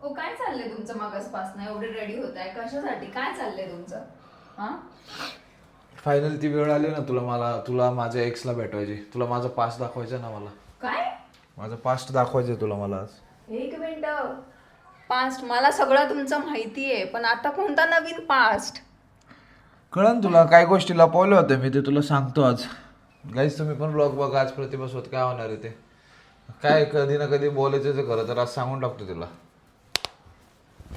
ओ काय चाललंय तुमचं मागासपासनं एवढे रेडी होत आहे कशासाठी काय चाललंय तुमचं हा फायनल ती वेळ आली ना तुला माझ्या एक्सला भेटवायची. तुला माझा पास्ट दाखवायचा ना मला. काय माझा पास्ट दाखवायचं तुला मला आज. एक मिनिट पास्ट मला सगळं तुमचं माहिती आहे पण आता कोणता नवीन पास्ट कळन तुला काय गोष्टी लपवल्या होत्या मी ते तुला सांगतो आज. गाईस तुम्ही पण ब्लॉग बघा आज प्रतिभासोबत काय होणार आहे ते. काय कधी ना कधी बोलायचं ते खरं तर आज सांगून टाकतो तुला.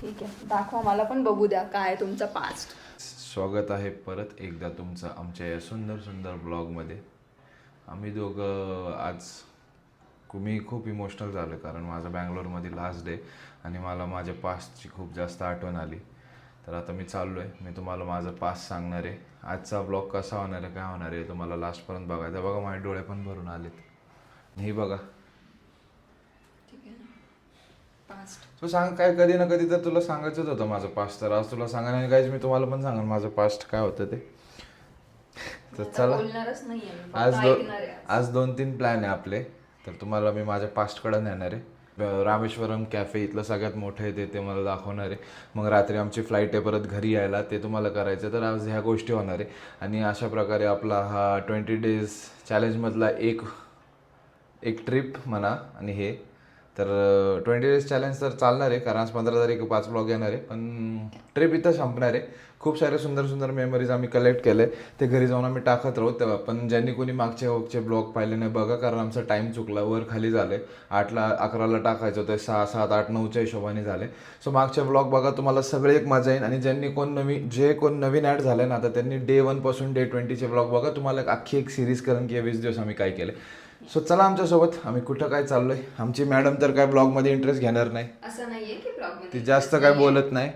ठीक आहे दाखवा मला पण बघू द्या काय आहे तुमचं पास्ट. स्वागत आहे परत एकदा तुमचं आमच्या या सुंदर सुंदर ब्लॉगमध्ये. आम्ही दोघं आज मी खूप इमोशनल झालो कारण माझा बँगलोरमध्ये लास्ट डे आणि मला माझ्या पास्टची खूप जास्त आठवण आली. तर आता मी चाललो आहे. मी तुम्हाला माझा पास्ट सांगणार आहे. आजचा ब्लॉग कसा होणार आहे काय होणार आहे तुम्हाला लास्टपर्यंत बघायचं. बघा माझे डोळे पण भरून आलेत. हे बघा ठीक आहे ना पास्ट तू सांग काय कधी ना कधी तर तुला सांगायचंच होतं माझं पास्ट. तर आज तुला सांगा नाही काहीच मी तुम्हाला पण सांगा माझं पास्ट काय होतं ते. तर चला बोलणारच नाहीये आज 2-3 प्लॅन आहे आपले. तर तुम्हाला मी माझ्या पास्टकडे नेणार आहे. रामेश्वरम कॅफे इथलं सगळ्यात मोठं आहे ते मला दाखवणार आहे. मग रात्री आमची फ्लाईट आहे परत घरी यायला ते तुम्हाला करायचं. तर आज ह्या गोष्टी होणार आहे आणि अशा प्रकारे आपला हा 20 डेज चॅलेंजमधला एक ट्रिप म्हणा. आणि हे तर 20 डेज चॅलेंज तर चालणार आहे कारण आज 15 तारीख 5 ब्लॉग येणार आहे. पण ट्रिप इथं संपणार आहे. खूप सारे सुंदर सुंदर मेमरीज आम्ही कलेक्ट केले ते घरी जाऊन आम्ही टाकत राहू. तेव्हा पण ज्यांनी कोणी मागचे ब्लॉग पाहिले नाही बघा कारण आमचा टाईम चुकला. वर खाली झाले 8ला 11ला टाकायचं होतं 6, 7, 8, 9च्या हिशोबाने झाले. सो मागचे ब्लॉग बघा तुम्हाला सगळे एक मजा येईल. आणि ज्यांनी कोण नवीन ॲड झाले ना आता त्यांनी डे 1 पासून डे 20चे ब्लॉग बघा. तुम्हाला अख्खी एक सिरीज करून की 20 दिवस आम्ही काय केले. सो चला आमच्यासोबत. आम्ही कुठं काय चाललोय. आमची मॅडम तर काय ब्लॉगमध्ये इंटरेस्ट घेणार नाही. असं नाहीये की ब्लॉग ती जास्त काय बोलत नाही.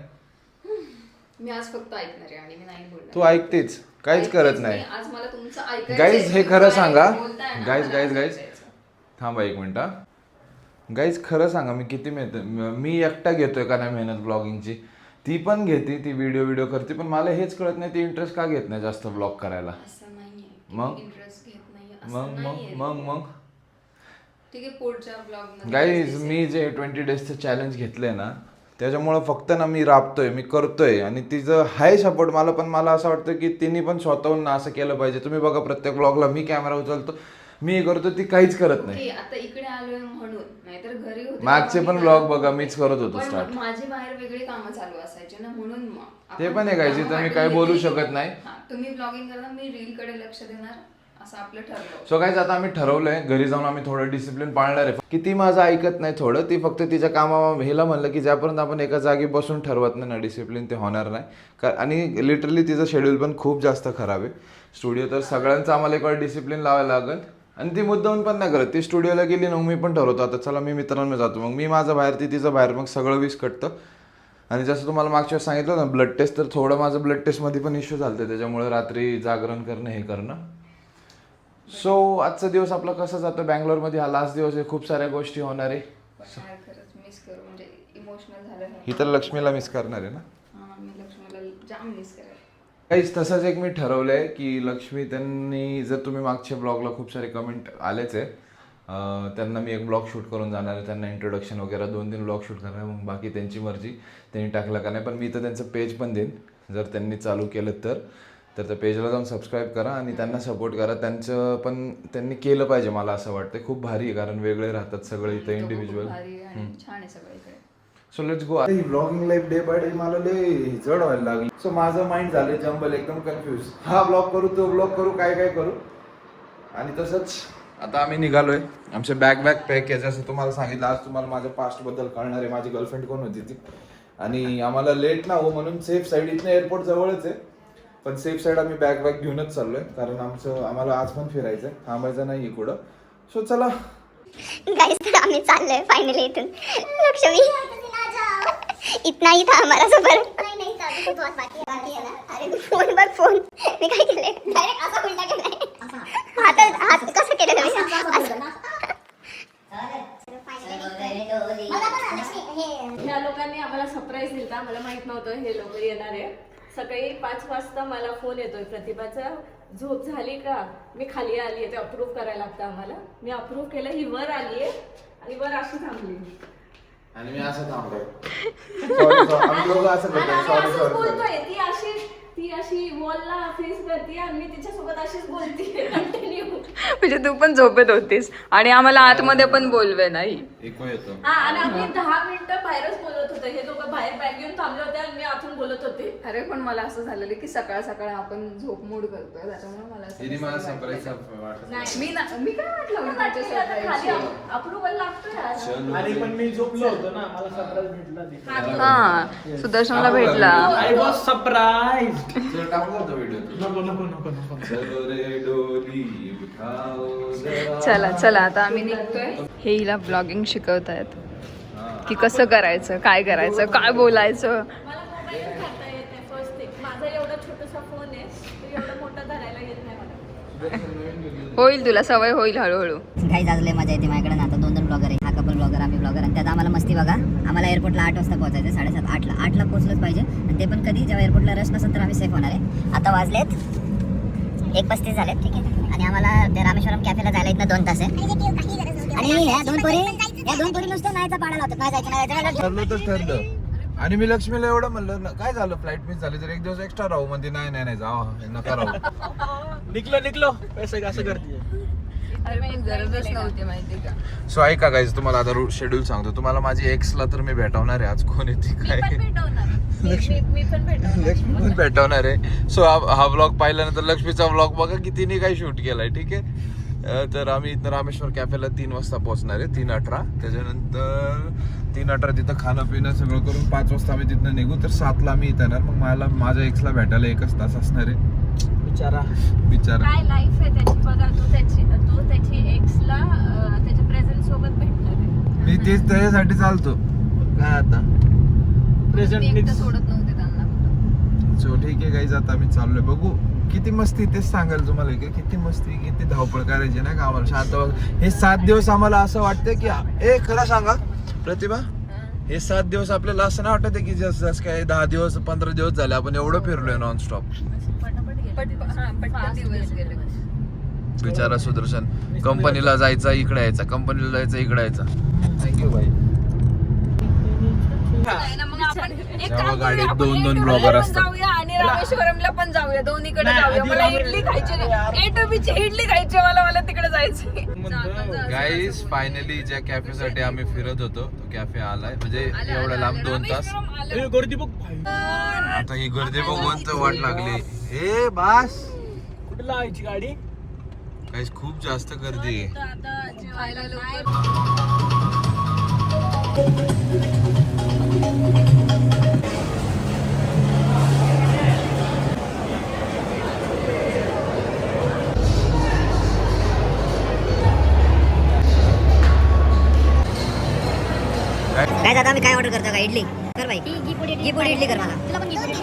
मी आज फक्त ऐकणार आहे आणि मी नाही बोलणार. तू ऐकतेच काहीच करत नाही. आज मला तुमचं ऐकायचं गाईज हे खरं सांगा. गाईज गाईज थांबा एक मिनिट. गाईज खरं सांगा मी किती मी एकटा घेतोय का नाही मेहनत ब्लॉगिंगची. ती पण घेते ती व्हिडिओ करते पण मला हेच कळत नाही ती इंटरेस्ट का घेत नाही जास्त ब्लॉग करायला. असं नाहीये मग? इंटरेस्ट घेत नाहीये मग असं नाहीये. मग ठीक आहे पुढच्या ब्लॉग मध्ये गाईज मी जे 20 डेजचं चॅलेंज घेतलंय ना त्याच्यामुळं फक्त ना मी राबतोय मी करतोय आणि तिचं हाय सपोर्ट मला. पण मला असं वाटतं की तिने पण स्वतःहून ना असं केलं पाहिजे. तुम्ही बघा प्रत्येक ब्लॉगला मी कॅमेरा उचलतो मी करतो ती काहीच करत नाही. आता इकडे आलोय म्हणून नाहीतर घरी होते मागचे पण ब्लॉग बघा मीच करत होतो स्टार्ट. माझी बाहेर वेगळी कामं चालू असायची ना म्हणून मग ते पण आहे काय जिथं मी काय बोलू शकत नाही. तुम्ही ब्लॉगिंग करणार मी रील कडे लक्ष देणार असं आपलं ठरलं. सो गाईज आता आम्ही ठरवलंय घरी जाऊन आम्ही थोडं डिसिप्लिन पाळणार आहे. की ती माझं ऐकत नाही थोडं. ती फक्त तिच्या हिला म्हणलं की ज्यापर्यंत आपण एका जागी बसून ठरवत नाही ना डिसिप्लिन ते होणार नाही. आणि लिटरली तिचं शेड्यूल पण खूप जास्त खराब आहे. स्टुडिओ तर सगळ्यांचं आम्हाला एक वेळ डिसिप्लिन लावायला लागेल. आणि ती मुद्दाहून पण नाही करत. ती स्टुडिओला गेली ना मी पण ठरवतो आता चला मी मित्रांना जातो मग मी माझं बाहेर ती तिचं बाहेर मग सगळं विस्कटतं. आणि जसं तुम्हाला मागच्या वेळेस सांगितलं ना ब्लड टेस्ट तर थोडं माझं ब्लड टेस्टमध्ये पण इश्यू झालं त्याच्यामुळे रात्री जागरण करणं हे करणं. सो आजचा दिवस आपला कसा जातो बँगलोरमध्ये हा लास्ट दिवस आहे. खूप साऱ्या गोष्टी होणार आहे. मिस करू म्हणजे इमोशनल झालं. ही तर लक्ष्मीला मिस करणार आहे ना. मी लक्ष्मीला जाम मिस करेल. काहीच तसंच एक मी ठरवलंय की लक्ष्मी त्यांनी जर तुम्ही मागच्या ब्लॉगला खूप सारे कमेंट आलेच आहे त्यांना मी एक ब्लॉग शूट करून जाणार आहे. त्यांना इंट्रोडक्शन वगैरे 2-3 ब्लॉग शूट करणार मग बाकी त्यांची मर्जी त्यांनी टाकलं का नाही. पण मी तर त्यांचं पेज पण देईन जर त्यांनी चालू केलं तर त्या पेजला जाऊन सबस्क्राईब करा आणि त्यांना सपोर्ट करा. त्यांचं पण त्यांनी केलं पाहिजे मला असं वाटतं. खूप भारी आहे कारण वेगळे राहतात सगळे इथं इंडिव्हिज्युअल. छान आहे सगळं इकडे. So let's go. He blogging life day by day मला लय जड व्हायला लागली. सो माझं माइंड झालं जंबल एकदम कन्फ्यूज. हा ब्लॉग करू तो ब्लॉग करू काय करू. आणि तसंच आता आम्ही निघालोय. आमचे बॅग पॅक आहे जसं तुम्हाला सांगितलं. आज तुम्हाला माझ्या पास्ट बद्दल कळणार आहे. माझी गर्लफ्रेंड कोण होती ती. आणि आम्हाला लेट ना हो म्हणून सेफ साईड इथनं एअरपोर्ट जवळच आहे पण सेफ साईड आम्ही बॅग घेऊनच चाललोय कारण आम्हाला आज पण फिरायचंय थांबायचं नाही कुठं. सो चला गाइस तर आम्ही चाललोय फायनली इथून. लक्ष्मी इतना ही था हमारा सफर. नहीं तो बहुत बाकी है ना. अरे फोन पर फोन मी काय केले डायरेक्ट असा उलटा केलाय. हात कसं केलं तुम्ही. ह्या लोकांनी आम्हाला सरप्राईज दिला. मला माहित नव्हतं हे लोक येणार आहे. सकाळी 5 वाजता मला फोन येतोय प्रतिभाचा झोप झाली का. मी खाली आली आहे ते अप्रूव्ह करायला लागतं आम्हाला. मी अप्रूव्ह केलं. ही वर आली आहे आणि वर अशी थांबली. आणि मी असं थांबलोय. Sorry, आम्ही दोघं असं आणि करतोय. आम्ही Sorry, असंच sorry, sorry. बोलतोय. ती अशी वॉलला फेस करते आणि मी तिच्यासोबत अशीच बोलते कंटिन्यू. म्हणजे तू पण झोपेत होतीस आणि आम्हाला आतमध्ये पण बोलवे नाही. ऐकू येतो. हा आणि आम्ही 10 मिनिटं बाहेरच बोलत होतो. हे दोघं बाहेर बॅग घेऊन थांबले होते आणि मी आतून बोलत होते. अरे पण मला असं झालेलं की सकाळ सकाळ आपण झोप मूड करतोय त्याच्यामुळे मला असं तिने मला कसं सरप्राईज वाटलं. वाटत. मी काय वाटलं खाली सरप्राईज. अप्रुव्हल लागतो यार. आणि पण मी झोपलो होतो ना, मला सरप्राईज भेटला तिथे. हा सुदर्शनला भेटला. I was surprised. जर टाकला होता व्हिडिओ. नको नको नको नको. चलो रे डोली उठाओ जरा. चला चला आता आम्ही निघतोय. हे हिला ब्लॉगिंग शिकवतायत की कसं करायचं, काय करायचं, काय बोलायचं. मला मोबाईल करता येत नाही फर्स्ट थिंग. माझा एवढा छोटासा फोन आहे, तो एवढा मोठा धरायला येत नाही मला. होईल तुला सवय होईल हळूहळू. काही जाजले मजा येते माझ्याकडे ना. आता 2 ब्लॉगर आहे, हा कपल ब्लॉगर, आम्ही ब्लॉगर. आणि त्यात आम्हाला मस्ती बघा. आम्हाला एअरपोर्टला 8 वाजता पोहोचायचं, 7:30 8ला. 8ला पोहोचलंच पाहिजे. आणि ते पण कधी, जेव्हा एअरपोर्टला रश नसेल तर आम्ही सेफ होणार आहे. आता वाजलेत 1:35 झालेत, ठीक आहे. आणि आम्हाला त्या रामेश्वरम कॅफेला जायला इथनं 2 तास आहे. आणि ह्या दोन पोरी नुसतं नाहीचा पाडायला होतं. काय जायचं ठरलं तर ठरलं. आणि मी लक्ष्मीला एवढं म्हणलं काय झालं फ्लाईट मिस झाली तर एक दिवस एक्स्ट्रा राहू. म्हणजे नाही जावा नका राहू. निकलो पैसे असं करते. गरजच नव्हती माहिती का. सो ऐका गाईज, तुम्हाला आता शेड्यूल सांगतो. तुम्हाला माझी एक्सला तर मी भेटवणार आहे आज. कोण येते मी काय पण भेटवणार. मी पण भेटवणार. लक्ष्मी पण भेटवणार आहे. सो हा व्लॉग पाहिल्यानंतर लक्ष्मीचा व्लॉग बघा की तिने काय शूट केलाय, ठीक आहे. तर आम्ही इथं रामेश्वर कॅफेला 3 वाजता पोहोचणार आहे, 3:18. त्याच्यानंतर 3:18 तिथं खाणं पिणं सगळं करून 5 वाजता आम्ही तिथनं निघू. तर 7ला मी इथं येणार. मग मला माझ्या एक्सला भेटायला 1 तास असणार आहे. बिचारा. काय लाईफ आहे त्याची बघा. तू त्याची एक्सला त्याच्या प्रेझेंट सोबत भेटणार आहे. मी तेच त्याच्यासाठी चालतो. काय आता प्रेझेंट एकटं सोडत नव्हते त्यांना. सो ठीक आहे गाईज, आता आम्ही चाललोय. बघू किती मस्ती, तेच सांगाल तुम्हाला की किती मस्ती, किती धावपळ करायची ना का आम्हाला. शांत हे 7 दिवस आम्हाला असं वाटतं की खरं सांगा प्रतिभा, हे 7 दिवस आपल्याला असं नाही वाटत की जसं काय 10 दिवस 15 दिवस झाले आपण एवढं फिरलोय नॉनस्टॉप. पटकन दिवस गेले. बिचारा सुदर्शन कंपनीला जायचा इकडे यायचा, कंपनीला जायचा इकडे यायचा. थँक्यू भाई. जेव्हा गाडीत 2 ब्लॉगर असतात. जाऊया आणि रामेश्वरमला पण जाऊया, दोन्हीकडे जाऊया. मला इडली खायची नाही. A to B ची इडली खायची मला तिकडे जायचंय. गाईज फायनली ज्या कॅफेसाठी आम्ही फिरत होतो तो कॅफे आलाय. म्हणजे एवढ्या लांब 2 तास. गर्दी बघ. आता ही गर्दी बघून तर वाट लागली. ए बास, कुठे लावायची गाडी? गाईज खूप जास्त गर्दी आहे. आता जेवायला लवकर. काय आता आम्ही काय ऑर्डर करतो का? इडली कर बाई. घी पुडी इडली कर मला. तुला पण घी पुडी.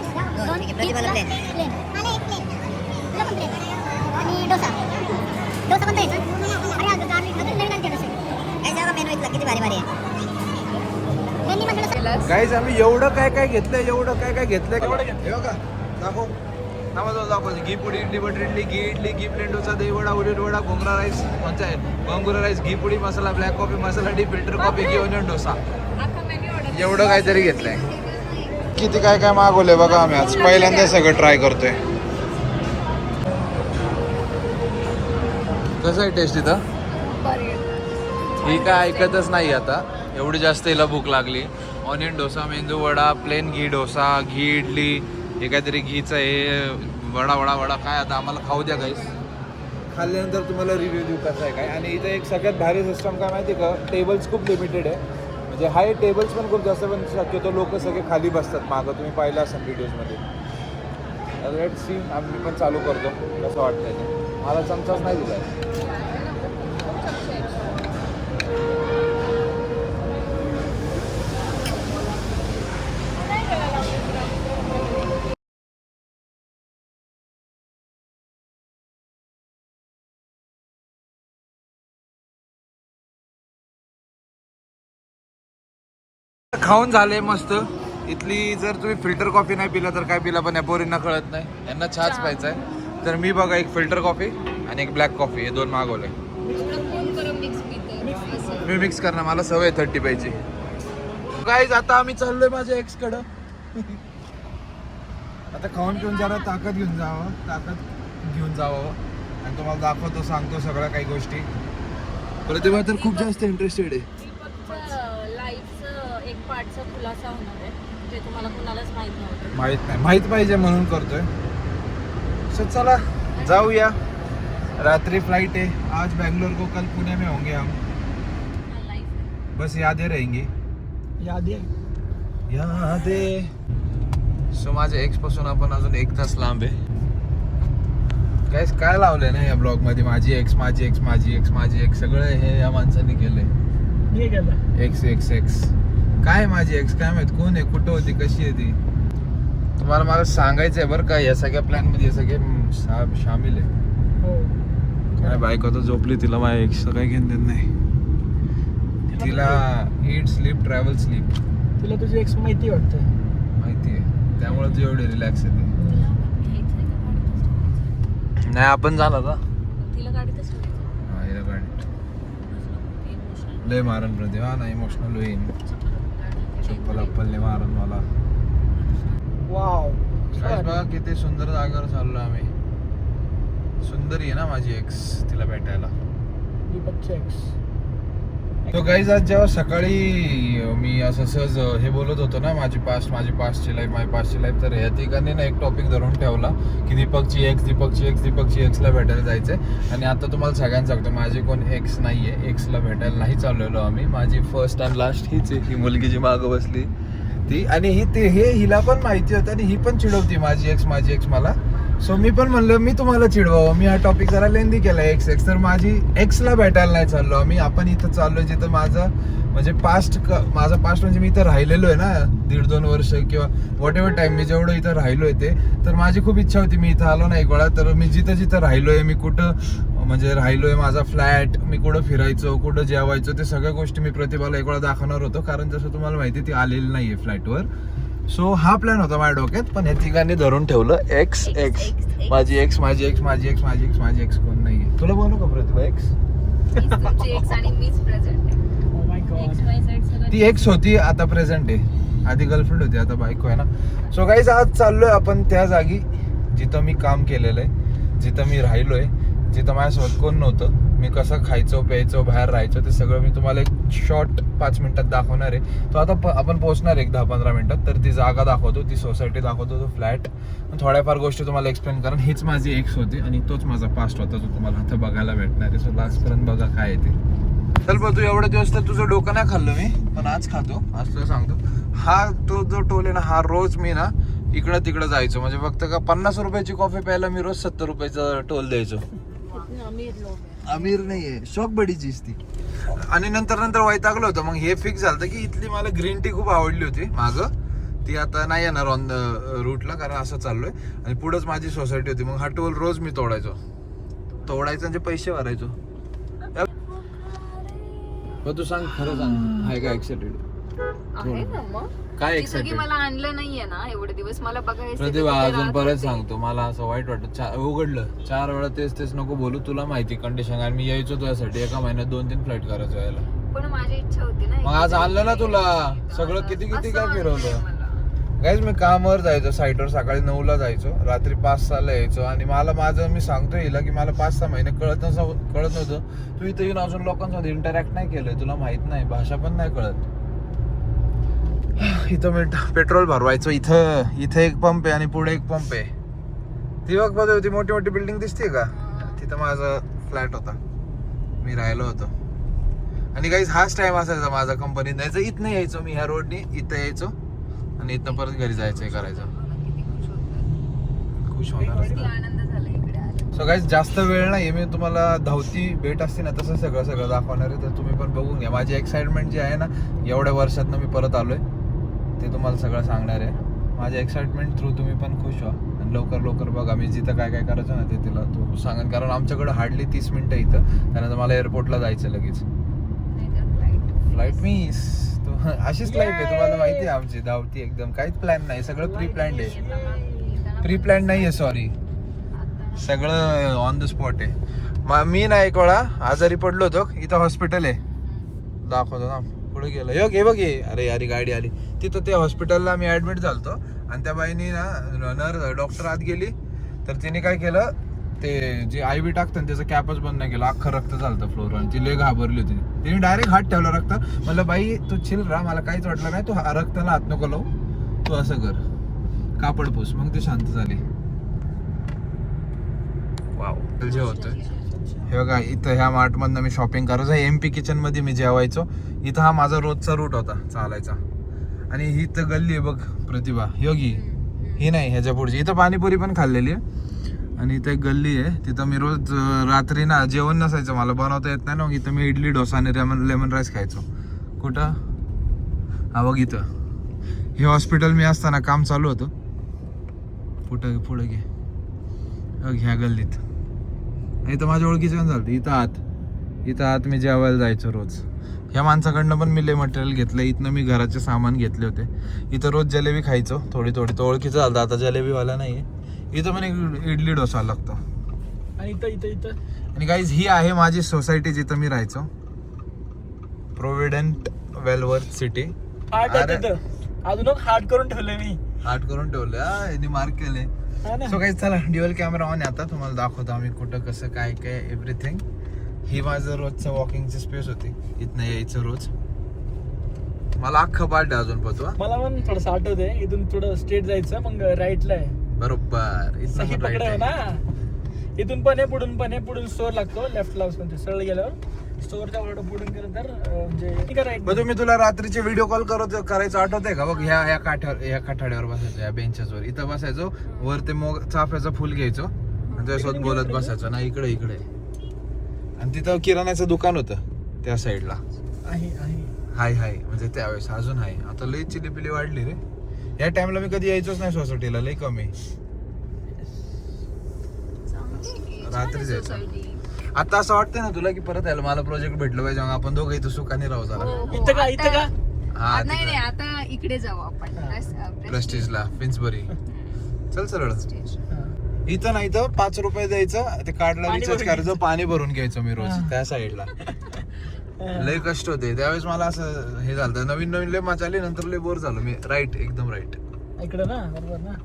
प्रतिभाला प्लेन. आणि डोसा पण द्यायचा. अरे अगं गार्लिक अजून नवीन आणते डोसा. काय सगळं मेनू इथला किती भारी आहे. मेन्यू मसाला. गाईज आम्ही एवढं काय घेतलंय, हे बघा दाखव. दाखव घी पुडी, इडली, बटर इडली, घी प्लेन डोसा, दही वडा, उडीद वडा, घोंगरा राईस, कोणता आहे गोंगुरा राईस, घी पुडी मसाला, ब्लॅक कॉफी, मसाला टी, फिल्टर कॉफी, घी ओनियन डोसा. एवढं काहीतरी घेतलंय. किती काय मागवलंय बघा. आम्ही आज पहिल्यांदा सगळं ट्राय करतोय. कसं आहे टेस्ट इथं? ही काय ऐकतच नाही आता, एवढी जास्त हिला भूक लागली. ऑनियन डोसा, मेंदू वडा, प्लेन घी डोसा, घी इडली, हे काहीतरी घीचं हे वडा काय. आता आम्हाला खाऊ द्या गाईस. खाल्ल्यानंतर तुम्हाला रिव्ह्यू देऊ कसं आहे काय. आणि इथं एक सगळ्यात भारी सिस्टम काय माहिती का, टेबल्स खूप लिमिटेड आहे. म्हणजे हाय टेबल्स पण खूप जास्त, पण शक्यतो लोक सगळे खाली बसतात मागं. तुम्ही पाहिलं असाल व्हिडिओजमध्ये. लेट सी, आम्ही पण चालू करतो कसं वाटतंय ते. मला चमचाच नाही दिला आहे. खाऊन झाले मस्त. इथली जर तुम्ही फिल्टर कॉफी नाही पिला तर काय पिला, पण या पोरींना कळत नाही, यांना चहाच प्यायचा आहे. तर मी बघा एक फिल्टर कॉफी आणि एक ब्लॅक कॉफी हे 2 मागवले. मी मिक्स करणार, मला सवय 30 प्यायची. गाईज आता आम्ही चाललोय माझ्या एक्स कडं. आता खाऊन पिऊन जरा ताकद घेऊन जावं आणि तुम्हाला दाखवतो, सांगतो सगळ्या काही गोष्टी. प्रतिभा तर खूप जास्त इंटरेस्टेड आहे. लाईफचं एक पार्टचा खुलासा होणार आहे जे तुम्हाला कुणालाच माहित नव्हतं. माहित पाहिजे म्हणून करतोय. सो चला जाऊया. रात्रि फ्लाइट है आज बेंगलोर को, कल पुणे में होंगे हम. बस यादें रहेंगी. यादें. सो माझ्या एक्स पासून आपण अजून 1 तास लांब आहे. काय लावलंय ना या ब्लॉग मध्ये, माझी एक्स माझी एक्स माझी एक्स माझी एक्स सगळं हे या माणसाने केलंय. एक्स एक्स एक्स काय माझी एक्स काय माहित कोण आहे, कुठं होती, कशी आहे ती. तुम्हाला मला सांगायचंय बरं का, या सगळ्या प्लॅन मध्ये हे सगळे शामिल आहे. काय बायको तर झोपली, तिला माझ्या एक्सचं काही घेणं देत नाही. तिला ईट स्लीप ट्रॅव्हल स्लीप तुला तुझी एक्स माहिती वाटतं. माहिती आहे, त्यामुळे तू एवढे रिलॅक्स येते. नाही आपण जाणार ना तिला गाडीतच हा, हिला गाडीत लय मारण प्रतिभा ना, इमोशनल होईन. चप्पल अप्पलने मारण मला. वाव काय बघा किती सुंदर जागेवर चाललो आम्ही. सुंदर आहे ना माझी एक्स, तिला भेटायला. दीपकची एक्स. तो गाईज आज जेव्हा सकाळी मी असं सहज हे बोलत होतो ना, माझी पास्टची लाईफ, तर ह्या ठिकाणी ना एक टॉपिक धरून ठेवला की दीपकची एक्सला भेटायला जायचंय. आणि आता तुम्हाला सगळ्यांना सांगतो, माझी कोण एक्स नाहीये, एक्सला भेटायला नाही चाललेलो आम्ही. माझी फर्स्ट अँड लास्ट हीच आहे, ही मुलगी जी मागं बसली ती. आणि हिला पण माहिती होतं आणि ही पण चिडवती माझी एक्स मला. सो मी पण म्हणलं मी तुम्हाला चिडवावं, मी हा टॉपिक जरा लेंदी केला एक्स. तर माझी एक्सला भेटायला नाही चाललो आम्ही. आपण इथं चाललोय जिथं माझं म्हणजे माझा पास्ट म्हणजे मी इथं राहिलेलो आहे ना 1.5-2 वर्ष किंवा वॉट एव्हर टाइम मी जेवढं इथं राहिलोय ते. तर माझी खूप इच्छा होती, मी इथं आलो ना एक वेळा, तर मी जिथं राहिलोय, मी कुठं म्हणजे राहिलोय, माझा फ्लॅट, मी कुठं फिरायचो, कुठं जेवायचो, ते सगळ्या गोष्टी मी प्रतिभाला एक वेळा दाखवणार होतो. कारण जसं तुम्हाला माहिती ती आलेली नाहीये फ्लॅटवर. सो हा प्लॅन होता माझ्या डोक्यात, पण ह्या ठिकाणी धरून ठेवलं एक्स माझी एक्स कोण नाहीये. तुला बोलू का प्रतिभा एक्स? ती एक्स होती, आता प्रेझेंट आहे. आधी गर्लफ्रेंड होती, आता बायको आहे ना. सो गाईज आज चाललोय आपण त्या जागी जिथं मी काम केलेलं आहे, जिथं मी राहिलोय, जिथं माझ्यासोबत कोण नव्हतं. मी कसं खायचो प्यायचो बाहेर राहायचो ते सगळं मी तुम्हाला एक शॉर्ट 5 मिनिटात दाखवणार आहे. तो आता आपण पोहोचणार 10-15 मिनिटात. तर ती जागा दाखवतो, ती सोसायटी दाखवतो, तो फ्लॅट, थोड्याफार गोष्टी तुम्हाला एक्सप्लेन. कारण हीच माझी एक्स होती आणि तोच माझा पास्ट होता जो तुम्हाला आता बघायला भेटणार आहे. सो लास्टपर्यंत बघा काय आहे ते. चल बघ, तू एवढे दिवस तर तुझं डोकं नाही खाल्लं मी, पण आज खातो. आज तुला सांगतो, हा तो जो टोल आहे ना, हा रोज मी ना इकडं तिकडं जायचो. म्हणजे फक्त का 50 रुपयाची कॉफी प्यायला मी रोज 70 रुपयाचा टोल द्यायचो. अमीर नाहीये, शॉक बडीचीच ती. आणि नंतर वैतागलं होतं. मग हे फिक्स झालं की इथली मला ग्रीन टी खूप आवडली होती मागं, ती आता नाही येणार ऑन द रूटला, कारण असं चाललोय. आणि पुढंच माझी सोसायटी होती. मग हा टोल रोज मी तोडायचो म्हणजे पैसे भरायचो. तू सांग, खरं सांग, आहे का एक्साइटेड? काय एक्साइटेड? मला आणलं नाहीये ना एवढे दिवस, मला बघायचं. प्रतिभा अजून परत सांगतो, मला असं वाईट वाटत. उघडलं 4 वेळा तेच नको बोलू. तुला माहिती कंडिशन, आणि मी यायचो तुझ्यासाठी. एका महिन्यात 2-3 फ्लाईट करायचो यायला. पण माझी इच्छा होती ना. मग आज आणलं ना तुला सगळं. किती काय फिरवलं. गाईज मी कामावर जायचो, साईटवर सकाळी 9ला जायचो, रात्री 5-6ला यायचो. आणि मी सांगतो हिला की मला 5-6 महिने कळत नव्हतं. तू इथं येऊन अजून लोकांसोबत इंटरॅक्ट नाही केलंय, तुला माहित नाही, भाषा पण नाही कळत. इथं मी पेट्रोल भरवायचो. इथं एक पंप आहे आणि पुढे एक पंप आहे. ती बघ ती मोठी बिल्डिंग दिसते का, तिथं माझा फ्लॅट होता, मी राहिलो होतो. आणि गाईज हाच टाइम असायचा माझा कंपनीत जायचं. इथनं यायचो मी, ह्या रोडने इथं यायचो आणि इथनं परत घरी जायचं करायचं. खुश होणार. सो गाईज जास्त वेळ नाही, मी तुम्हाला धावती भेट असते ना तसं सगळं दाखवणार आहे. तर तुम्ही पण बघून घ्या. माझी एक्साइटमेंट जी आहे ना, एवढ्या वर्षातनं मी परत आलोय, ते तुम्हाला सगळं सांगणार आहे. माझ्या एक्साइटमेंट थ्रू तुम्ही पण खुश व्हा आणि लवकर बघा. मी जिथं काय करायचं ना ते तिला तू सांगेन. कारण आमच्याकडे हार्डली 30 मिनिटं इथं, त्यानंतर मला एअरपोर्टला जायचं लगेच. फ्लाईट मिस अशीच लाईफ आहे, तुम्हाला माहिती आहे आमची धावती एकदम. काहीच प्लॅन नाही, सगळं प्री प्लॅन्ड आहे. सॉरी, सगळं ऑन द स्पॉट आहे. मी ना एक वेळा आजारी पडलो होतो, इथं हॉस्पिटल आहे, दाखवतो ना. पुढे गेलं हे बघ हे. अरे यार गाडी आली तिथं. ते हॉस्पिटलला मी ऍडमिट झालतो आणि त्या बाईनी ना डॉक्टर आत गेली तर तिने काय केलं ते जे IV टाकतं त्याचं कॅपच बंद नाही केलं. अख्खं रक्त चालतं फ्लोर आणि ती लय घाबरली होती. तिने डायरेक्ट हात ठेवला रक्त. म्हणलं बाई तू चिल राहा मला काहीच वाटलं नाही. तू रक्ताला हात नको लावू तू असं कर कापड पुस. मग ते शांत झाली. वाव जे होतं हे बघा इथं ह्या मार्ट मधनं मी शॉपिंग करायचो. MP किचन मध्ये मी जेवायचो. इथं हा माझा रोजचा रूट होता चालायचा. आणि ही तर गल्ली आहे बघ प्रतिभा योगी ही नाही ह्याच्या पुढची. इथं पाणीपुरी पण खाल्लेली आहे आणि इथं एक गल्ली आहे. तिथं मी रोज रात्री ना जेवण नसायचं मला बनवता येत नाही ना. मग इथं मी इडली डोसा आणि लेमन राईस खायचो. कुठं हा बघ इथं हे हॉस्पिटल मी असताना काम चालू होतं. कुठं पुढे घे ह्या गल्लीत. इथं माझ्या ओळखीचं पण झालं. इथं आत मी जेवायला जायचो रोज. ह्या माणसाकडनं पण मी लय मटेरियल घेतलं. इथनं मी घराचे सामान घेतले होते. इथं रोज जलेबी खायचो थोडी थोडी. तो ओळखीचं झालं. आता जलेबीवाला नाही आहे. इथं पण एक इडली डोसा लागतो. आणि इथं आणि गाईज ही आहे माझी सोसायटी जिथं मी राहायचो. Provident वेलवर्थ city. हार्ट आहे तिथं. अजून हार्ट करून ठेवलंय मी. हार्ट करून ठेवलं मार्क केले. सो काही चला ड्युअल कॅमेरा ऑन आहे आता. तुम्हाला दाखवतो आम्ही कुठं कसं काय काय एव्हरीथिंग. ही माझं रोजचं वॉकिंगची स्पेस होती. इथनं यायचं रोज. मला अख्खं पार्ट आहे अजून पतो. मला पण थोडंसं आठवतंय. इथून थोडं स्ट्रेट जायचं मग राईटला आहे बरोबर. सही पकडाव ना. इथून पण आहे पुढून पण आहे. पुढून स्टोअर लागतो लेफ्टला. सरळ गेल्यावर स्टोअरच्या पुढून गेलं तर म्हणजे ठीक आहे राईट. तुम्ही तुला रात्रीचे व्हिडिओ कॉल करायचं आठवतंय का बघ. ह्या काठाड्यावर बसायचो. या बेंचेसवर इथं बसायचो. वर ते चाफ्याचं फुल घ्यायचो आणि त्याच्यासोबत बोलत बसायचो ना. इकडे आणि तिथं किराण्याचं दुकान होतं त्या साईडला. हाय म्हणजे त्यावेळेस अजून आहे. आता लई चिलीपिली वाढली रे. या टाइमला मी कधी यायचोच नाही सोसायटीला. लई कमी रात्री जायचं. आता असं वाटतं ना तुला की परत यायला मला प्रोजेक्ट भेटलं पाहिजे. मग आपण दोघं इथं सुखाने राहू जरा. इथं का हा नाही आता इकडे जाऊ आपण प्रेस्टिजला फिन्सबरी. चल सरळ. इथं नाही तर 5 रुपये द्यायचं ते कार्डला रिचार्ज करायचं. पाणी भरून घ्यायचं मी रोज त्या साईडला. लय कष्ट होते त्यावेळेस. मला असं हे झालं नवीन लय मजा आली. नंतर लय बोर झालो मी. राईट एकदम राईट इकडे ना बरोबर ना.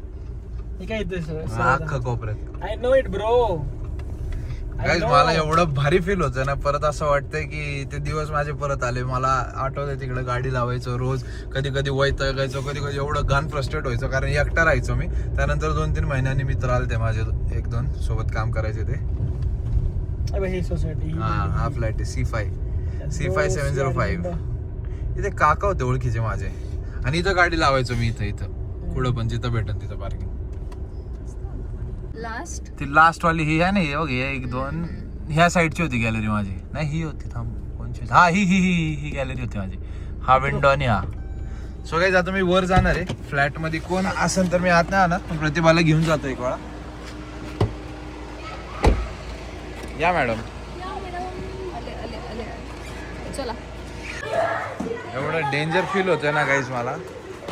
हे काय अख्खा कोपऱ्यात. I know it bro. Guys मला एवढं भारी फील होतं ना. परत असं वाटतंय की ते दिवस माझे परत आले. मला आठवतंय तिकडे गाडी लावायचो रोज. कधी कधी वैतागायचो. कधी कधी एवढं घाण फ्रस्ट्रेट व्हायचं कारण एकटा राहायचो मी. त्यानंतर 2-3 महिन्यांनी मित्र आले ते माझे 1-2 सोबत काम करायचे ते. सोसायटी हा फ्लॅट आहे C5 705. इथे काका होते ओळखीचे माझे. आणि इथं गाडी लावायचो मी. इथं पुढं पण जिथं भेटन तिथं पार्किंग. ती लास्ट वाली ही आहे ना. हे बघ 1-2 ह्या साईडची होती गॅलरी माझी. नाही ही होती. थांब कोणची. हा ही गॅलरी होती माझी. हा विंडो आणि हा. सो गाईज आता मी वर जाणार आहे. फ्लॅट मध्ये कोण असेल तर मी आत नाही आणत. प्रतिभाला घेऊन जातो एक वेळा. या मॅडम. चला. एवढं डेंजर फील होतंय ना गाईज मला.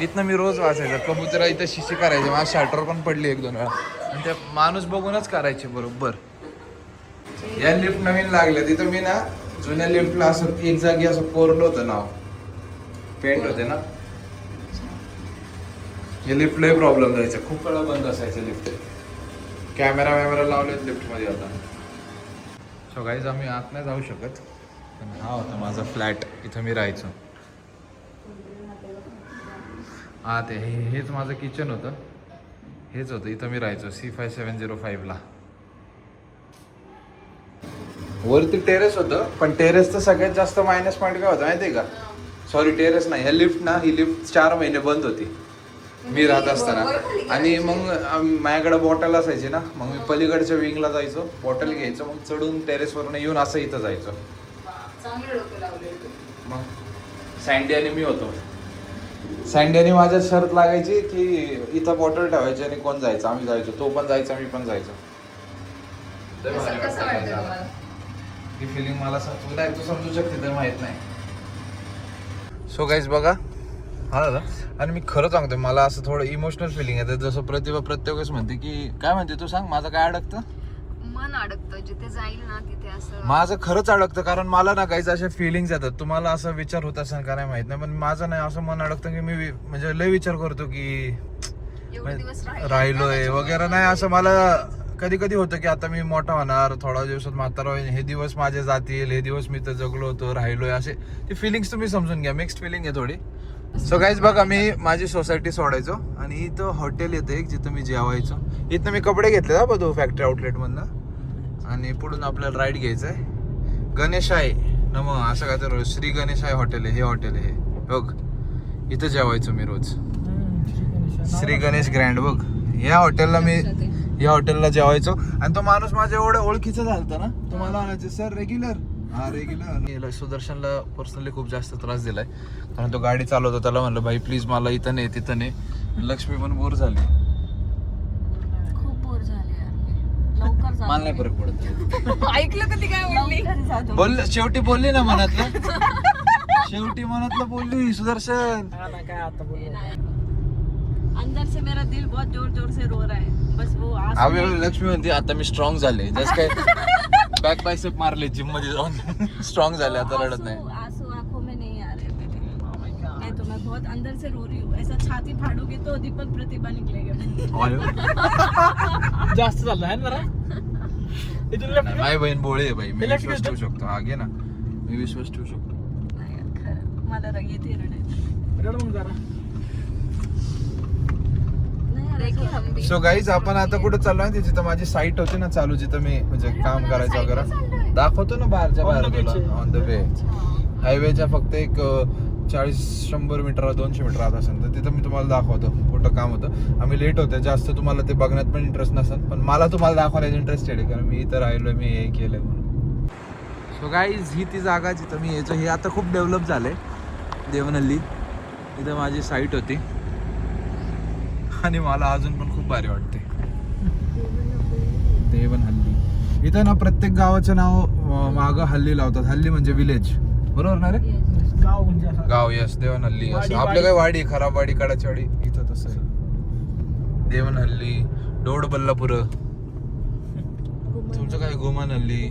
इथनं मी रोज वाचायचं. कबुतरा इथं शिशी करायचे. माझ्या शर्टर पण पडली 1-2 वेळा. आणि ते माणूस बघूनच करायचे बरोबर. या लिफ्ट नवीन लागल्या. तिथं मी ना जुन्या लिफ्टला असं एक जागी असं कोरलं होतं नाव. पेंट होते ना. हे लिफ्टलाही प्रॉब्लेम जायचा. खूप वेळा बंद असायचं लिफ्ट. कॅमेरा लावलेत लिफ्ट मध्ये आता. सो गाईज आम्ही आत नाही जाऊ शकत. पण हा होता माझा फ्लॅट. इथं मी राहायचो. हा ते हेच माझं किचन होतं. हेच होतं. इथं मी राहायचो C5 705 ला. वरती टेरेस होतं. पण टेरेसचं सगळ्यात जास्त मायनस पॉईंट काय होतं माहितीये का. सॉरी टेरेस नाही. ही लिफ्ट 4 महिने बंद होती मी राहत असताना. आणि मग माझ्याकडे बॉटल असायची ना. मग मी पलीकडच्या विंगला जायचो. बॉटल घ्यायचो. मग चढून टेरेसवरून येऊन असं इथं जायचो. मग सँडी आणि मी होतो. सँडीने माझ्या शर्त लागायची की इथं बॉटल ठेवायची आणि कोण जायचं. आम्ही जायचो. तो पण जायचा मी पण जायचो. ही फिलिंग मला तुला तू समजू शकते तर माहित नाही. सो गाईज बघा हा दादा. आणि मी खरं सांगतोय मला असं थोडं इमोशनल फिलिंग येतं. जसं प्रतिभा प्रत्येक वेळेस म्हणते की काय म्हणते तू सांग माझं काय अडकतं. मन अडकतं जिथे जाईल ना तिथे असं. माझं खरंच अडकतं, कारण मला ना काहीच अशा फिलिंग्स येतात. तुम्हाला असा विचार होत असेल का नाही माहित नाही, पण माझं नाही असं मन अडकतं की मी म्हणजे लय विचार करतो की एवढे दिवस राहिलोय वगैरे. नाही असं मला कधी कधी होतं की आता मी मोठा होणार, थोड्या दिवसात म्हातारा होईल, हे दिवस माझे जातील, हे दिवस मी तर जगलो होतो, राहिलोय, असे ते फिलिंग्स तुम्ही समजून घ्या. मिक्स्ड फिलिंग आहे थोडी. सो गाईज बघा, मी माझी सोसायटी सोडायचो आणि इथं हॉटेल येतं एक जिथं मी जेवायचो. इथं मी कपडे घेतले ना बघू फॅक्टरी आउटलेट मधनं, आणि पुढून आपल्याला राईड घ्यायचंय. गणेशाय नम असं काय तर श्री गणेशाय हॉटेल आहे, हे हॉटेल आहे बघ. इथं जेवायचो मी रोज. श्री गणेश ग्रँड बघ, या हॉटेलला जेवायचो. आणि तो माणूस माझ्या एवढ्या ओळखीचा झालता ना, तो मला म्हणायचे सर रेग्युलर. हा रेग्युलर. सुदर्शनला पर्सनली खूप जास्त त्रास दिलाय, कारण तो गाडी चालवतो. त्याला म्हणलं भाई प्लीज मला इथं नाही तिथं नाही. लक्ष्मी पण बोर झाली. खूप बोर झाले यार मी. लवकर जा. मला नाही फरक पडत. ऐकलं का ती काय बोलली? बोल, शेवटी बोलली ना मनातलं. शेवटी मनातलं बोलली सुदर्शन. काय आता बोलू. अंदर से मेरा दिल बहुत जोर जोर से रो रहा है. बस वो लक्ष्मी म्हणते आता मी स्ट्रॉंग झाले, जस्ट काय बॅक बायसेप मारले जिम मध्ये जाऊन. स्ट्रॉंग झाले, आता रडत नाही. आंसू आंखों में नहीं आ रहे मेरे. नहीं तो मैं बहुत अंदर से रो रही हूँ. ऐसा छाती फाड़ोगे तो दीपक प्रतिभा निकलेगा. जास्त झालं आहे ना जरा. इथून left घे. माझी बहीण बोळे आहे बाई, मी Left विश्वास घेतो. ठेवू शकतो. हा घे ना, मी विश्वास ठेवू शकतो. नाही यार, खरं मला येते रडायला. रड मग जरा. देखी हम भी. सो गाईज आपण आता कुठे चाललोय, जिथं माझी साईट होती ना चालू, जिथं मी म्हणजे काम करायचं वगैरे. दाखवतो ना बाहेरच्या On बाहेर the way. तुला. ऑन द वे हायवेच्या फक्त एक 40-100 मीटर 200 मीटर आत असेल तर तिथं मी तुम्हाला दाखवतो कुठं काम होतं. आम्ही लेट होतो जास्त, तुम्हाला ते बघण्यात पण इंटरेस्ट नसेल, पण मला तुम्हाला दाखवण्यात इंटरेस्टेड आहे, कारण मी इथं राहिलोय, मी हे केलंय म्हणून. सो गाईज ही ती जागा जिथं मी यायचो. हे आता खूप डेव्हलप झालंय, देवनहल्ली. इथं माझी साईट होती आणि मला अजून पण खूप भारी वाटते. देवनहल्ली. इथं ना प्रत्येक गावाचं नाव मागं हल्ली लावतात. हल्ली म्हणजे विलेज, बरोबर ना रे? गाव म्हणजे असं. गाव. यस, देवनहल्ली. वाडी, आपलं काय वाडी, खराब वाडी, काडाची वाडी, इथं तसं आहे. देवनहल्ली, दोडबल्लापुर. तुमचं काय गोमानहल्ली.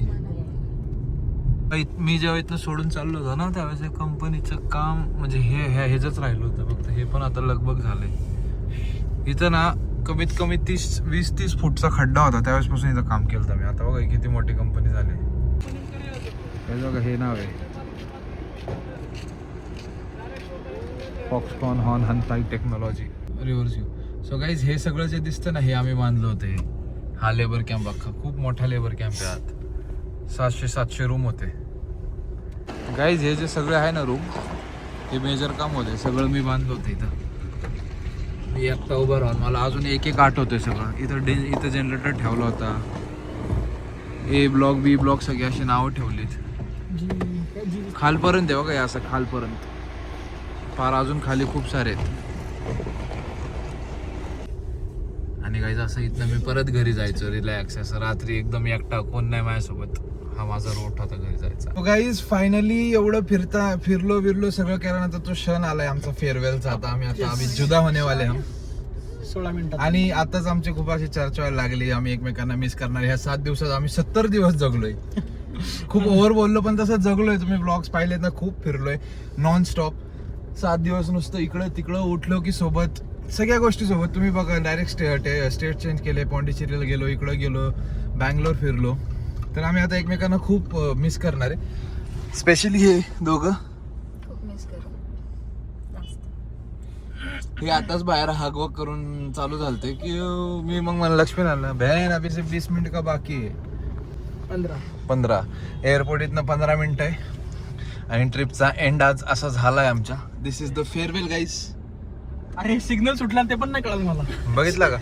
मी जेव्हा इथं सोडून चाललो होतो ना, त्यावेळेस कंपनीचं काम म्हणजे हेच राहिलं होतं फक्त. हे पण आता लगभग झालंय. इथं ना कमीत कमी 20-30 फूटचा खड्डा होता, त्यावेळेसपासून इथं काम केलं मी. आता बघा किती मोठी कंपनी झाली. हे बघा, हे नाव आहे फॉक्सकॉन हॉर्न हंताई टेक्नॉलॉजी रिव्हर्स यू. सो गाईज हे सगळं जे दिसतं ना, हे आम्ही बांधलं होते. हा लेबर कॅम्प अख्खा खूप मोठा लेबर कॅम्प आहे. आत 700 रूम होते. गाईज हे जे सगळे आहे ना रूम, हे मेजर काम होते. सगळं मी बांधलं होतं इथं. मी एकटा उभं राहून मला अजून एक आठवतोय सगळं. इथं जनरेटर ठेवला होता. ए ब्लॉक, बी ब्लॉक सगळे अशी नावं ठेवलीत. खालपर्यंत आहे बघा, हे असं खालपर्यंत फार अजून खाली खूप सारे आहेत. आणि गाईज असं इथनं मी परत घरी जायचो रिलॅक्स, असं रात्री एकदम एकटा, कोण नाही माझ्यासोबत. हा माझा रोट होता घरी जायचा. गाईज फायनली एवढं फिरलो सगळं केल्यानंतर तो क्षण आलाय आमचा फेअरवेलचा. आता आम्ही जुदा होणे वाले हम. 16 मिनिटात. आणि आताच आमची खूप अशी चर्चा व्हायला लागली, आम्ही एकमेकांना मिस करणार. ह्या 7 दिवसात आम्ही 70 दिवस जगलोय. खूप ओव्हर बोललो पण तसं जगलोय. तुम्ही ब्लॉग्स पाहिलेत ना, खूप फिरलोय नॉन स्टॉप. 7 दिवस नुसतं इकडं तिकडं, उठलो की सोबत सगळ्या गोष्टी सोबत. तुम्ही बघा डायरेक्ट स्टेट चेंज केले, पॉंडिचेरीला गेलो, इकडं गेलो, बँगलोर फिरलो. तर आम्ही आता एकमेकांना खूप मिस करणार आहे, स्पेशली हे दोघं. खूप मिस करू. हे आताच बाहेर हाक वॉक करून चालू झालते की मी मग मला लक्ष्मी आणलं बहन अभी से 20 मिनिट का बाकी आहे. 15 एअरपोर्ट इथनं 15 मिनिट आहे. आणि ट्रिपचा एंड आज असा झालाय आमच्या. दिस इज द फेअरवेल गाईज. अरे सिग्नल सुटला ते पण नाही कळलं मला. बघितला का?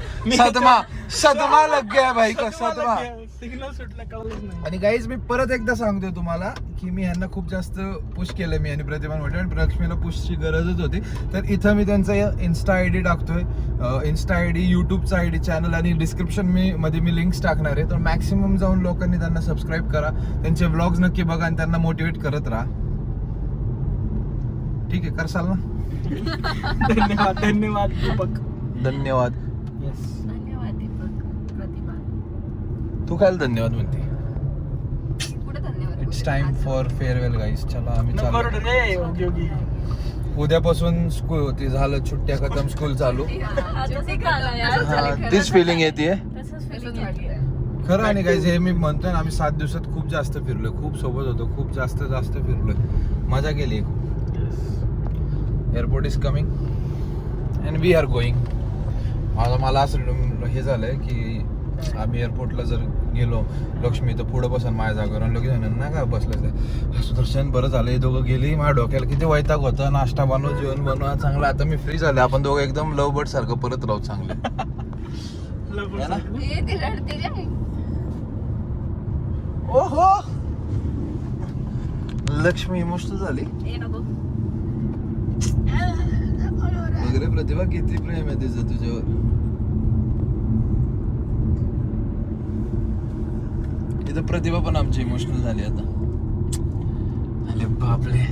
सदमा लग गया भाई का, सदमा. सिग्नल सुटला कळलंच नाही. आणि गाईज मी परत एकदा सांगतोय तुम्हाला की मी ह्यांना खूप जास्त पुश केलं, मी आणि प्रतिभा मोठे. आणि लक्ष्मीला पुशची गरजच होती. तर इथं मी त्यांचा इन्स्टा आय डी टाकतोय. इन्स्टा आय डी, युट्यूबचा आय डी, चॅनल आणि डिस्क्रिप्शन मध्ये मी लिंक्स टाकणार आहे. तर मॅक्सिमम जाऊन लोकांनी त्यांना सबस्क्राईब करा, त्यांचे व्लॉग्स नक्की बघा आणि त्यांना मोटिवेट करत राहा. ठीक आहे, करसाल ना? धन्यवाद दीपक. धन्यवाद. येस. धन्यवाद दीपक प्रतिभा. तू काय धन्यवाद म्हणते. कुठे धन्यवाद. इट्स टाइम फॉर फेअरवेल गाईस. चला आम्ही नको चाललो. रडू रे, ओके ओके. उद्यापासून स्कूल होती, झालं सुट्ट्या खतम, स्कूल चालू. तसंच झालं यार. हा, तीच फिलिंग येते तसंच feeling येते. खरं. आणि गाईज हे मी म्हणतोय ना, आम्ही 7 दिवसात खूप जास्त फिरलोय, खूप सोबत होतो, खूप जास्त फिरलोय, मजा केली. Airport is coming and we are going. मला असं हे झालंय की आम्ही एअरपोर्टला जर गेलो, लक्ष्मी तर पुढं बसन माझ्या जागेवर, आणि लगेच ना काय बसलं सुदर्शन, बरं झालं हे दोघं गेली. माझ्या डोक्याला किती वैताग होतं, नाश्ता बनव, जेवण बनवा, चांगलं. आता मी फ्री झाले, आपण दोघं एकदम लव बर्ड सारखं परत राहू चांगले. है ना? ए, ती रडते रे. ओहो, लक्ष्मी मस्त झाली. ए, नको. वगैरे प्रतिभा किती प्रेम आहे तिचं तुझ्यावर. इथं प्रतिभा पण आमची इमोशनल झाली आता. अरे बापले,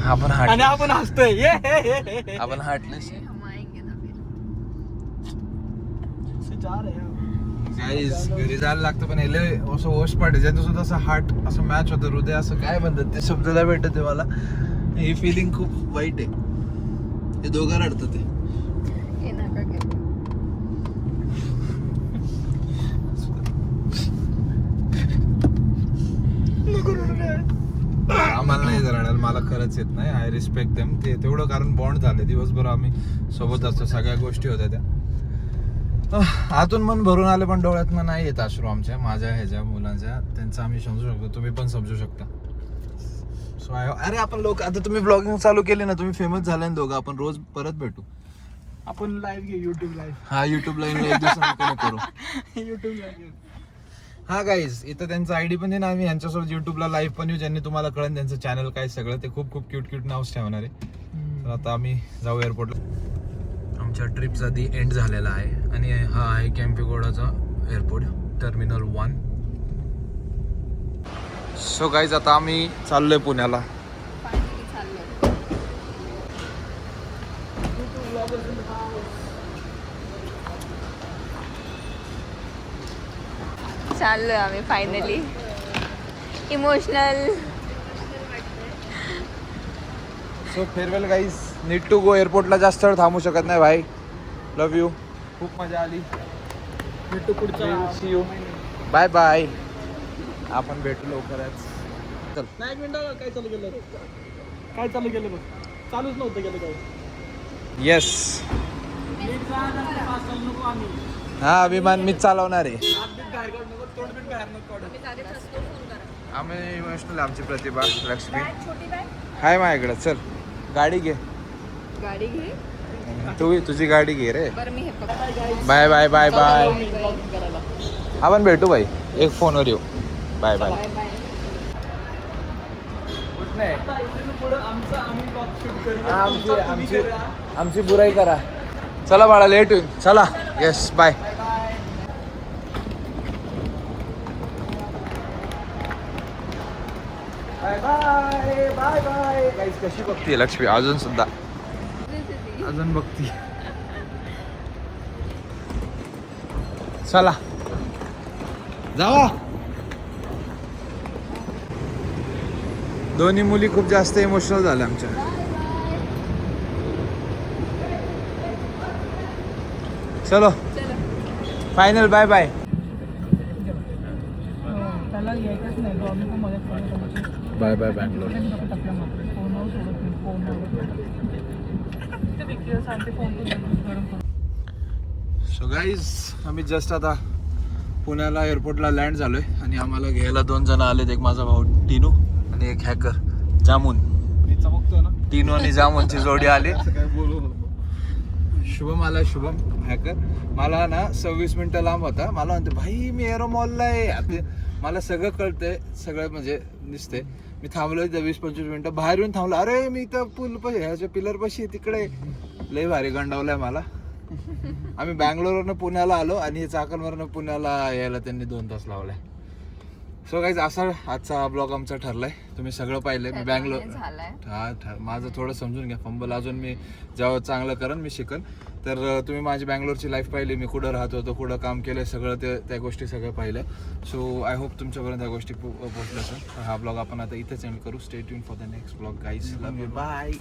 आपण आणि आपण हसतोय. ये, आपण हार्टलेस हम आएंगे ना फिर. गाईज. घरी जायला लागतं, पण hele असं वॉश पाडे ज्याचं सुद्धा असं हार्ट असं मॅच होतं, हृदय असं काय म्हणतात ते शब्दाला भेटत मला. ही फिलिंग खूप वाईट आहे. हे दोघं रडतं ते. ए, नका काय. आम्हाला नाही रडणार, मला खरंच येत नाही. I respect them. ते तेवढं कारण बॉन्ड झाले, दिवसभर आम्ही सोबत असतो, सगळ्या गोष्टी होत्या त्या. आतून मन भरून आले, पण डोळ्यातनं नाही येत अश्रू आमच्या, माझ्या ह्याच्या मुलांच्या. त्यांचं आम्ही समजू शकतो, तुम्ही पण समजू शकता. सो अरे आपण लोक, आता तुम्ही ब्लॉगिंग चालू केले ना, तुम्ही फेमस झाले ना दोघं, आपण रोज परत भेटू. आपण लाईव्ह घेऊ, युट्यूब लाईव्ह. हा, युट्यूब लाईन एक दिवसाने करू. YouTube live. हा गाईज, इथं त्यांचं आयडी पण आहे ना, आम्ही यांच्यासोबत युट्यूबला लाईव्ह पण येऊ, ज्यांनी तुम्हाला कळेल त्यांचं चॅनल काय सगळं. ते खूप खूप क्यूट नाव ठेवणार आहे. तर आता आम्ही जाऊ एअरपोर्टला. आमच्या ट्रिपचा दी एंड झालेला आहे, आणि हा आहे केम्पेगौडाचा एअरपोर्ट, टर्मिनल 1. सो गाईज, आता आम्ही चाललोय पुण्याला. चाललोय आम्ही finally. Emotional. So farewell guys, need to go. एअरपोर्टला जास्त वेळ थांबू शकत नाही भाई. Love you. खूप मजा आली. भेटू पुढचा. See you. Bye bye. आपण भेटू लवकरच. चल. नाही, एक मिनिट. काय चालू केलं? काय चालू केलं बघ. चालूच नव्हतं केलं काय. येस. नीट जा ना, फास्ट चालू नको आम्ही. हा, विमान मीच चालवणार आहे. हात बीत बाहेर काढू नको, तोंड बीत बाहेर नको काढू. आम्ही इमोशनल. आमची प्रतिभा लक्ष्मी हाय माझ्याकडे. चल गाडी घे. गाडी घे. तुझी गाडी घे रे. बरं मी हे पकड. Bye bye bye bye. Blogging करायला. आपण भेटू भाई, एक फोनवर येऊ. Bye bye. आता इथून पुढं आमचं आम्ही ब्लॉग शूट करूया. तुमचा तुम्ही करा. आमची बुराई करा. चला बाळा, लेट होईल. चला. Yes, bye. Bye bye bye bye. Guys, कशी बघतीये लक्ष्मी अजून सुद्धा, अजून बघती. चला जावा. दोन्ही मुली खूप जास्त इमोशनल झाल्या आमच्या. चलो फायनल. Bye bye. त्याला यायचंच नाही, ब्लॉगिंग पण मदत करतो. Bye bye Bangalore. So guys, आम्ही जस्ट आता पुण्याला एअरपोर्टला लँड झालोय, आणि आम्हाला घ्यायला 2 जण आलेत. एक माझा भाऊ टिनू आणि एक हॅकर जामून. मी चमकतो ना. टिनू आणि जामूनची जोडी आली. काय बोलू. शुभम आला. शुभम हॅकर मला ना 26 मिनिटं लांब होता. मला म्हणते भाई मी एरो मॉलला आहे. आता मला सगळं कळतंय, सगळं म्हणजे दिसतंय. मी थांबलोय 20-25 मिनिटं, बाहेर येऊन थांबलो. अरे मी तर पूल पाशी, ह्याच्या पिलर पाशी तिकडे. लय भारी गंडावलाय मला. आम्ही बँगलोरवरनं पुण्याला आलो, आणि हे चाकणवरनं पुण्याला यायला त्यांनी 2 तास लावलाय. सो गाईज असा आजचा हा ब्लॉग आमचा ठरलाय. तुम्ही सगळं पाहिलंय. मी बँगलोर झालाय माझं थोडं समजून घ्या. फंबल अजून मी जेव्हा चांगलं करेन मी शिकन. तर तुम्ही माझी बँगलोरची लाईफ पाहिली, मी कुठं राहत होतो, कुठं काम केलं, सगळं त्या गोष्टी सगळं पाहिलं. सो आय होप तुमच्यापर्यंत त्या गोष्टी पोहोचल्या असेल. हा ब्लॉग आपण आता इथेच एंड करू. Stay tune for the next blog guys. Love you. Bye.